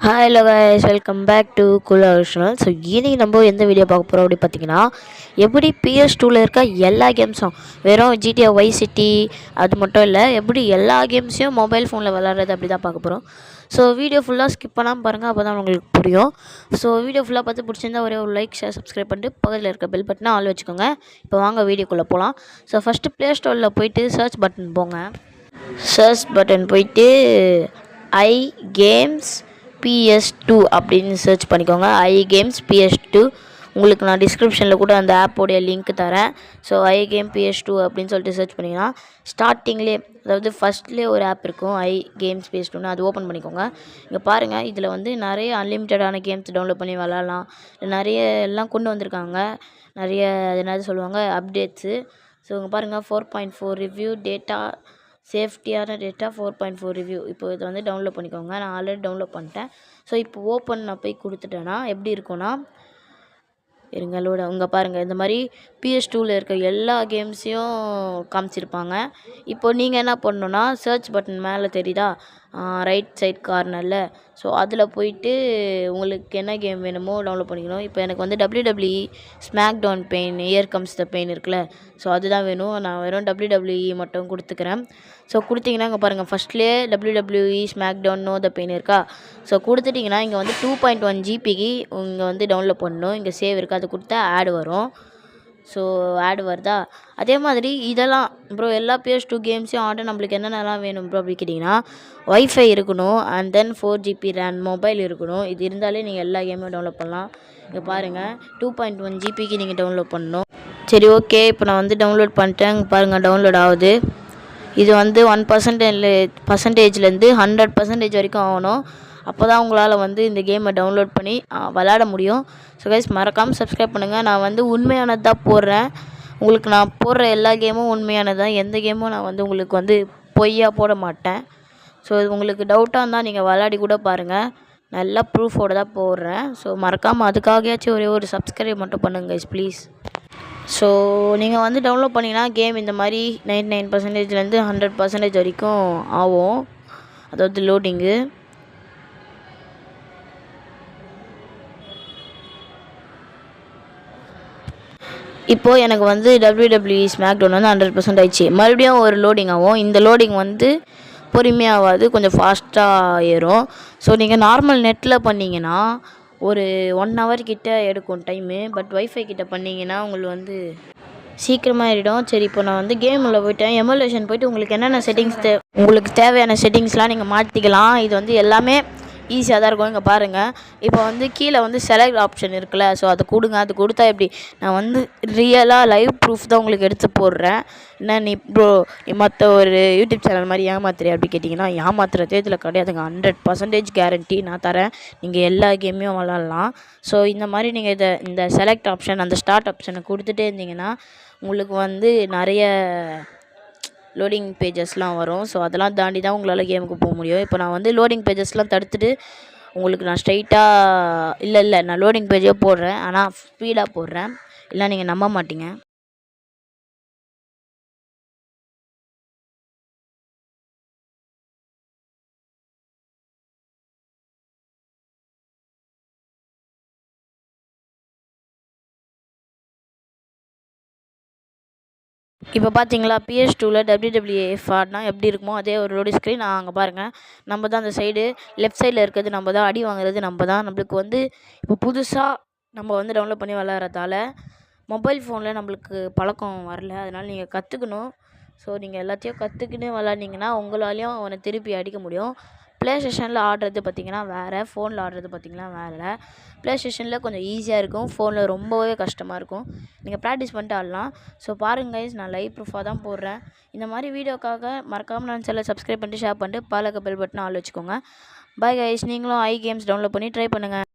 Hello guys, welcome back to cool Arsenal. So இன்றைக்கி நம்ம எந்த வீடியோ பார்க்க போகிறோம் அப்படி பார்த்தீங்கன்னா, எப்படி PS2வில் இருக்க எல்லா கேம்ஸும் வெறும் GTA வைஸ் சிட்டி அது மட்டும் இல்லை, எப்படி எல்லா கேம்ஸையும் மொபைல் ஃபோனில் விளாட்றது அப்படி தான் பார்க்க போகிறோம். ஸோ வீடியோ ஃபுல்லாக ஸ்கிப் பண்ணாமல் பாருங்கள், அப்போ தான் உங்களுக்கு புரியும். ஸோ வீடியோ ஃபுல்லாக பார்த்து பிடிச்சிருந்தா ஒரே ஒரு லைக், ஷேர், சப்ஸ்கிரைப் பண்ணிட்டு பக்கத்தில் இருக்க பெல் பட்டனை ஆல் வச்சுக்கோங்க. இப்போ வாங்க வீடியோக்குள்ளே போகலாம். ஸோ ஃபஸ்ட்டு ப்ளே ஸ்டோரில் போயிட்டு சர்ச் பட்டன் போங்க. சர்ச் பட்டன் போயிட்டு ஐ கேம்ஸ் PS2 அப்படின்னு சர்ச் பண்ணிக்கோங்க. ஐ கேம்ஸ் PS2. உங்களுக்கு நான் டிஸ்கிரிப்ஷனில் கூட அந்த ஆப்போடைய லிங்க் தரேன். ஸோ ஐ கேம் PS2 அப்படின்னு சொல்லிட்டு சர்ச் பண்ணிங்கன்னா ஸ்டார்டிங்லேயே, அதாவது ஃபஸ்ட்லேயே ஒரு ஆப் இருக்கும், ஐ கேம்ஸ் PS2ன்னு. அது ஓப்பன் பண்ணிக்கோங்க. இங்கே பாருங்கள், இதில் வந்து நிறைய அன்லிமிட்டடான கேம்ஸ் டவுன்லோட் பண்ணி விளாட்லாம். நிறைய எல்லாம் கொண்டு வந்திருக்காங்க. நிறைய என்னது சொல்லுவாங்க, அப்டேட்ஸு. ஸோ இங்கே பாருங்கள், 4.4 ரிவ்யூ டேட்டா, சேஃப்டியான டேட்டா, 4.4 ரிவ்யூ. இப்போ இதை வந்து டவுன்லோட் பண்ணிக்கோங்க. நான் ஆல்ரெடி டவுன்லோட் பண்ணிட்டேன். ஸோ இப்போ ஓப்பன் நான் போய் கொடுத்துட்டேன்னா எப்படி இருக்கும்னா, இருங்களோட இங்கே பாருங்கள், இந்த மாதிரி PS2வில் இருக்க எல்லா கேம்ஸையும் காமிச்சிருப்பாங்க. இப்போ நீங்கள் என்ன பண்ணணுன்னா, சர்ச் பட்டன் மேலே தெரியுதா, ரைட் சைட் கார்னரில். ஸோ அதில் போயிட்டு உங்களுக்கு என்ன கேம் வேணுமோ டவுன்லோட் பண்ணிக்கணும். இப்போ எனக்கு வந்து WWE SmackDown pain, here comes the pain இருக்குல்ல, ஸோ அதுதான் வேணும். நான் வெறும் WWE மட்டும் கொடுத்துக்கிறேன். ஸோ கொடுத்தீங்கன்னா இங்கே பாருங்கள், ஃபஸ்ட்லேயே WWE SmackDown no the pain இருக்கா. ஸோ கொடுத்துட்டிங்கன்னா இங்கே வந்து 2.1 ஜிபிக்கு இங்கே வந்து டவுன்லோட் பண்ணணும். இங்கே சேவ் இருக்குது, அது கொடுத்தா ஆட் வரும். ஸோ ஆட் வருதா, அதே மாதிரி இதெல்லாம் ப்ரோ எல்லா PS2 கேம்ஸையும் ஆட நம்மளுக்கு என்னென்னலாம் வேணும் ப்ரோ அப்படி கேட்டிங்கன்னா, வைஃபை இருக்கணும், and then 4GB RAM mobile இருக்கணும். இது இருந்தாலே நீங்கள் எல்லா கேமையும் டவுன்லோட் பண்ணலாம். இங்கே பாருங்கள், 2.1 ஜிபிக்கு நீங்கள் டவுன்லோட் பண்ணணும். சரி, ஓகே, இப்போ நான் வந்து டவுன்லோட் பண்ணிட்டேன். இங்கே பாருங்கள், டவுன்லோட் ஆகுது. இது வந்து 1%லேருந்து 100% வரைக்கும் ஆகணும். அப்போ தான் உங்களால் வந்து இந்த கேமை டவுன்லோட் பண்ணி விளாட முடியும். ஸோ கைஸ், மறக்காமல் சப்ஸ்கிரைப் பண்ணுங்கள். நான் வந்து உண்மையானது தான் போடுறேன். உங்களுக்கு நான் போடுற எல்லா கேமும் உண்மையானது தான். எந்த கேமும் நான் வந்து உங்களுக்கு வந்து பொய்யாக போட மாட்டேன். ஸோ இது உங்களுக்கு டவுட்டாக இருந்தால் நீங்கள் விளாடி கூட பாருங்கள். நல்லா ப்ரூஃபோடு தான் போடுறேன். ஸோ மறக்காமல் அதுக்காகயாச்சும் ஒரே ஒரு சப்ஸ்கிரைப் மட்டும் பண்ணுங்க கைஸ், ப்ளீஸ். ஸோ நீங்கள் வந்து டவுன்லோட் பண்ணிங்கன்னா கேம் இந்த மாதிரி 99%லேருந்து 100% வரைக்கும் ஆகும், அதாவது லோடிங்கு. இப்போது எனக்கு வந்து WWE ஸ்மாக் டவுன் வந்து 100% ஆயிடுச்சு. மறுபடியும் ஒரு லோடிங் ஆகும். இந்த லோடிங் வந்து பொறுமையாகாது, கொஞ்சம் ஃபாஸ்ட்டாக ஏறும். ஸோ நீங்கள் நார்மல் நெட்டில் பண்ணிங்கன்னா ஒரு 1 ஹவர் கிட்ட எடுக்கும் டைமு. பட் வைஃபை கிட்ட பண்ணிங்கன்னா உங்களுக்கு வந்து சீக்கிரமாக ஏறிடும். சரி, இப்போ நான் வந்து கேமில் போய்ட்டேன். எமுலேஷன் போய்ட்டு உங்களுக்கு என்னென்ன செட்டிங்ஸ் உங்களுக்கு தேவையான செட்டிங்ஸ்லாம் நீங்கள் மாற்றிக்கலாம். இது வந்து எல்லாமே ஈஸியாக தான் இருக்கும். இங்கே பாருங்கள், இப்போ வந்து கீழே வந்து செலக்ட் ஆப்ஷன் இருக்குல்ல, ஸோ அது கொடுங்க. அது கொடுத்தா எப்படி, நான் வந்து ரியலாக லைவ் ப்ரூஃப் தான் உங்களுக்கு எடுத்து போடுறேன். என்ன நீ ப்ரோ, நீ மற்ற ஒரு யூடியூப் சேனல் மாதிரி ஏமாத்துறியா அப்படி கேட்டிங்கன்னா, ஏமாத்துறதே இதில் கிடையாதுங்க. 100% கேரண்டி நான் தரேன். நீங்கள் எல்லா கேமையும் விளாட்லாம். ஸோ இந்த மாதிரி நீங்கள் இந்த செலக்ட் ஆப்ஷன், அந்த ஸ்டார்ட் ஆப்ஷனை கொடுத்துட்டே இருந்தீங்கன்னா உங்களுக்கு வந்து நிறைய லோடிங் பேஜஸ்லாம் வரும். ஸோ அதெல்லாம் தாண்டி தான் உங்களால் கேமுக்கு போக முடியும். இப்போ நான் வந்து லோடிங் பேஜஸ்லாம் தடுத்துட்டு உங்களுக்கு நான் ஸ்ட்ரைட்டாக இல்லை நான் லோடிங் பேஜே போடுறேன், ஆனால் ஸ்பீடாக போடுறேன், இல்லை நீங்கள் நம்ப மாட்டீங்க. இப்போ பார்த்தீங்களா, PS2வில் WWF ஆடினா எப்படி இருக்குமோ அதே ஒரு லோடி ஸ்க்ரீன். அங்கே பாருங்கள், நம்ம தான் அந்த சைடு லெஃப்ட் சைடில் இருக்கிறது நம்ம தான், அடி வாங்குறது நம்ம தான். நம்மளுக்கு வந்து இப்போ புதுசாக நம்ம வந்து டவுன்லோட் பண்ணி விளாட்றதால மொபைல் ஃபோனில் நம்மளுக்கு பழக்கம் வரல. அதனால் நீங்கள் கற்றுக்கணும். ஸோ நீங்கள் எல்லாத்தையும் கற்றுக்கின்னு விளாட்னீங்கன்னா உங்களாலையும் அவனை திருப்பி அடிக்க முடியும். ப்ளே ஸ்டேஷனில் ஆடுறது பார்த்திங்கன்னா வேறு, ஃபோனில் ஆடுறது பார்த்திங்கன்னா வேறு. ப்ளே ஸ்டேஷனில் கொஞ்சம் ஈஸியாக இருக்கும், ஃபோனில் ரொம்பவே கஷ்டமாக இருக்கும். நீங்கள் ப்ராக்டிஸ் பண்ணிட்டு ஆடலாம். ஸோ பாருங்கள் கைஸ், நான் லைவ் ப்ரூஃபாக தான் போடுறேன். இந்த மாதிரி வீடியோக்காக மறக்காமல் நான் சேனலை சப்ஸ்கிரைப் பண்ணிட்டு ஷேர் பண்ணிட்டு பாலக்க பெல் பட்டன் ஆள் வச்சுக்கோங்க. பாய் கைஸ், நீங்களும் ஐ கேம்ஸ் டவுன்லோட் பண்ணி ட்ரை பண்ணுங்கள்.